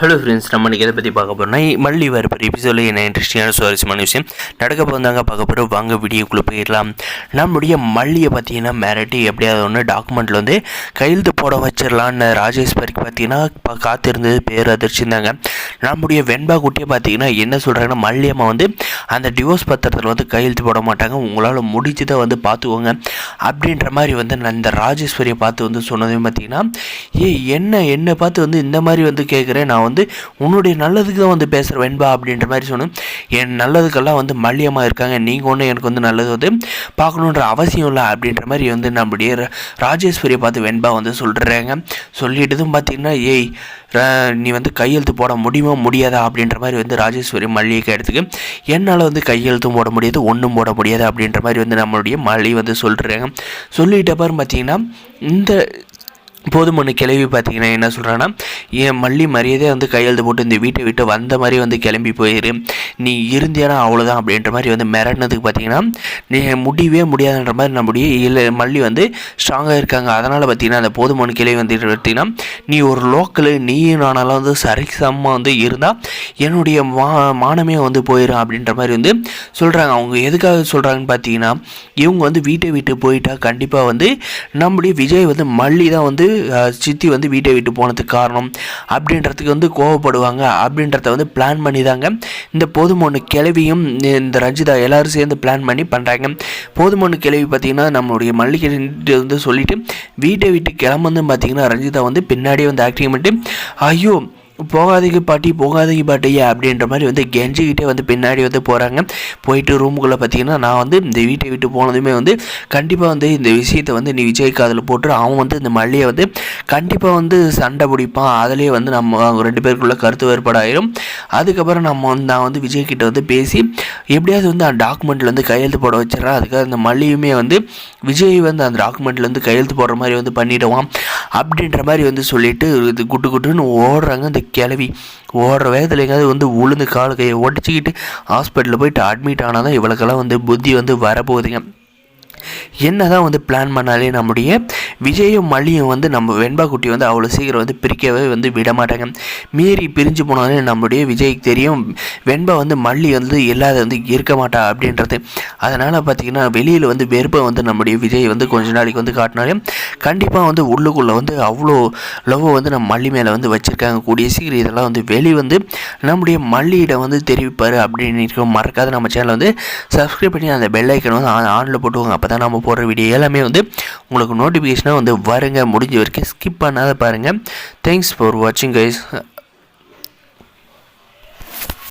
Hello friends, நம்ம இன்றைக்கி எதை பற்றி பார்க்க போகிறோம்னா மல்லி வரப்போகிற எபிசோடில் என்ன இன்ட்ரெஸ்டிங்கான சுவாரஸ்யமான விஷயம் நடக்க போந்தாங்க பார்க்க போகிறோம். வாங்க வீடியோக்குள்ளே போயிடலாம். நம்முடைய மல்லியை பார்த்தீங்கன்னா மிரட்டி எப்படியாவது ஒன்று டாக்குமெண்ட்டில் வந்து கையெழுத்து போட வச்சிடலான்னு ராஜேஸ்வரிக்கு பார்த்தீங்கன்னா காத்திருந்தது பேர் அதிர்ச்சிருந்தாங்க. நம்முடைய வெண்பா குட்டியை பார்த்தீங்கன்னா என்ன சொல்கிறாங்கன்னா, மல்லியம்மா வந்து அந்த டிவோர்ஸ் பத்திரத்தில் வந்து கையெழுத்து போட மாட்டாங்க, உங்களால் முடிஞ்சதை வந்து பார்த்துக்கோங்க அப்படின்ற மாதிரி வந்து இந்த ராஜேஸ்வரியை பார்த்து வந்து சொன்னதையும் பார்த்தீங்கன்னா, என்னை பார்த்து வந்து இந்த மாதிரி வந்து கேட்குறேன், நான் வந்து உன்னுடைய நல்லதுக்கு தான் வந்து பேசுகிறேன் வெண்பா அப்படின்ற மாதிரி சொன்னேன். என் நல்லதுக்கெல்லாம் வந்து மல்லியம்மா இருக்காங்க, நீங்கள் ஒன்று எனக்கு வந்து நல்லது வந்து பார்க்கணுன்ற அவசியம் இல்லை அப்படின்ற மாதிரி வந்து நம்முடைய ராஜேஸ்வரியை பார்த்து வெண்பா வந்து சொல்கிறாங்க. சொல்லிட்டதும் பார்த்தீங்கன்னா, நீ வந்து கையெழுத்து போட முடியுமா முடியாதா அப்படின்ற மாதிரி வந்து ராஜேஸ்வரி மல்லிகை இடத்துக்கு என்னால் வந்து கையெழுத்தும் போட முடியாது, ஒன்றும் போட முடியாது அப்படின்ற மாதிரி வந்து நம்மளுடைய மல்லி வந்து சொல்கிறாங்க. சொல்லிட்ட பாரு பார்த்தீங்கன்னா, இந்த போதுமொன்று கிளம்பி பார்த்தீங்கன்னா என்ன சொல்கிறான்னா, என் மல்லி மரியாதையை வந்து கையெழுத்து போட்டு இந்த வீட்டை விட்டு வந்த மாதிரி வந்து கிளம்பி போயிரு, நீ இருந்தியானா அவ்வளோதான் அப்படின்ற மாதிரி வந்து மிரட்டினதுக்கு பார்த்தீங்கன்னா, நீ முடியவே முடியாதுன்ற மாதிரி நம்முடைய மல்லி வந்து ஸ்ட்ராங்காக இருக்காங்க. அதனால் பார்த்தீங்கன்னா அந்த போதுமொன்று கிளம்பி வந்து பார்த்தீங்கன்னா, நீ ஒரு லோக்கலு, நீயும் நானாலும் வந்து சரிசமமாக வந்து இருந்தால் என்னுடைய மானமே வந்து போயிடும் அப்படின்ற மாதிரி வந்து சொல்கிறாங்க. அவங்க எதுக்காக சொல்கிறாங்கன்னு பார்த்தீங்கன்னா, இவங்க வந்து வீட்டை விட்டு போயிட்டா கண்டிப்பாக வந்து நம்முடைய விஜய் வந்து மல்லி தான் வந்து சித்தி வந்து வீட்டை விட்டு போனதுக்கு காரணம் அப்படின்றதுக்கு வந்து கோவப்படுவாங்க அப்படின்றத வந்து பிளான் பண்ணி தாங்க இந்த போதுமொன்று கிளவியும் இந்த ரஞ்சிதா எல்லோரும் சேர்ந்து பிளான் பண்ணி பண்ணுறாங்க. போதுமொன்று கிளவி பார்த்திங்கன்னா நம்மளுடைய மல்லிகை வந்து சொல்லிவிட்டு வீட்டை விட்டு கிளம்புன்னு பார்த்திங்கன்னா ரஞ்சிதா வந்து பின்னாடியே வந்து ஆக்டிங் பண்ணிட்டு, ஐயோ போகாதீங்க பாட்டி அப்படின்ற மாதிரி வந்து கெஞ்சிக்கிட்டே வந்து பின்னாடி வந்து போகிறாங்க. போயிட்டு ரூமுக்குள்ளே பார்த்தீங்கன்னா, நான் வந்து இந்த வீட்டை விட்டு போனதுமே வந்து கண்டிப்பாக வந்து இந்த விஷயத்தை வந்து நீ விஜய் காதில் போட்டு அவன் வந்து இந்த மல்லியை வந்து கண்டிப்பாக வந்து சண்டை பிடிப்பான், அதிலே வந்து நம்ம ரெண்டு பேருக்குள்ளே கருத்து வேறுபாடாயிரும். அதுக்கப்புறம் நான் வந்து விஜய்கிட்ட வந்து பேசி எப்படியாவது வந்து அந்த டாக்குமெண்ட்டில் வந்து கையெழுத்து போட வச்சிடறேன், அதுக்காக அந்த மல்லியுமே வந்து விஜய் வந்து அந்த டாக்குமெண்ட்டில் வந்து கையெழுத்து போடுற மாதிரி வந்து பண்ணிவிடுவான் அப்படின்ற மாதிரி வந்து சொல்லிவிட்டு இது குட்டுன்னு ஓடுறாங்க. இந்த கிளவி ஓடுற வேகத்தில் எங்கேயாவது வந்து உளுந்து கால் கையை ஒடிச்சிக்கிட்டு ஹாஸ்பிட்டலில் போயிட்டு அட்மிட் ஆனால் தான் இவளுக்கெல்லாம் வந்து புத்தி வந்து வரப்போகுதுங்க. என்ன தான் வந்து பிளான் பண்ணாலே நம்முடைய விஜயும் மல்லியும் வந்து நம்ம வெண்பா குட்டி வந்து அவ்வளோ சீக்கிரம் வந்து பிரிக்கவே வந்து விட மாட்டாங்க. மீறி பிரிஞ்சு போனாலே நம்முடைய விஜய்க்கு தெரியும் வெண்பா வந்து மல்லி வந்து இல்லாத வந்து இருக்க மாட்டா அப்படின்றது. அதனால் பார்த்திங்கன்னா வெளியில் வந்து வெறுப்பை வந்து நம்முடைய விஜய் வந்து கொஞ்ச நாளைக்கு வந்து காட்டினாலே கண்டிப்பாக வந்து உள்ளுக்குள்ளே வந்து அவ்வளோ லவ்வை வந்து நம்ம மல்லி மேலே வந்து வச்சுருக்காங்க. கூடிய சீக்கிரம் இதெல்லாம் வந்து வந்து நம்முடைய மல்லியிடம் வந்து தெரிவிப்பார் அப்படின்னு மறக்காத நம்ம சேனலை வந்து சப்ஸ்கிரைப் பண்ணி அந்த பெல் ஐக்கன் வந்து ஆனில் போட்டுவாங்க. அப்போ தான் நம்ம போடுற வீடியோ எல்லாமே வந்து உங்களுக்கு நோட்டிஃபிகேஷனாக வந்து வருங்க. முடிஞ்ச வரைக்கும் ஸ்கிப் பண்ணாத பாருங்கள். தேங்க்ஸ் ஃபார் வாட்சிங் கைஸ்.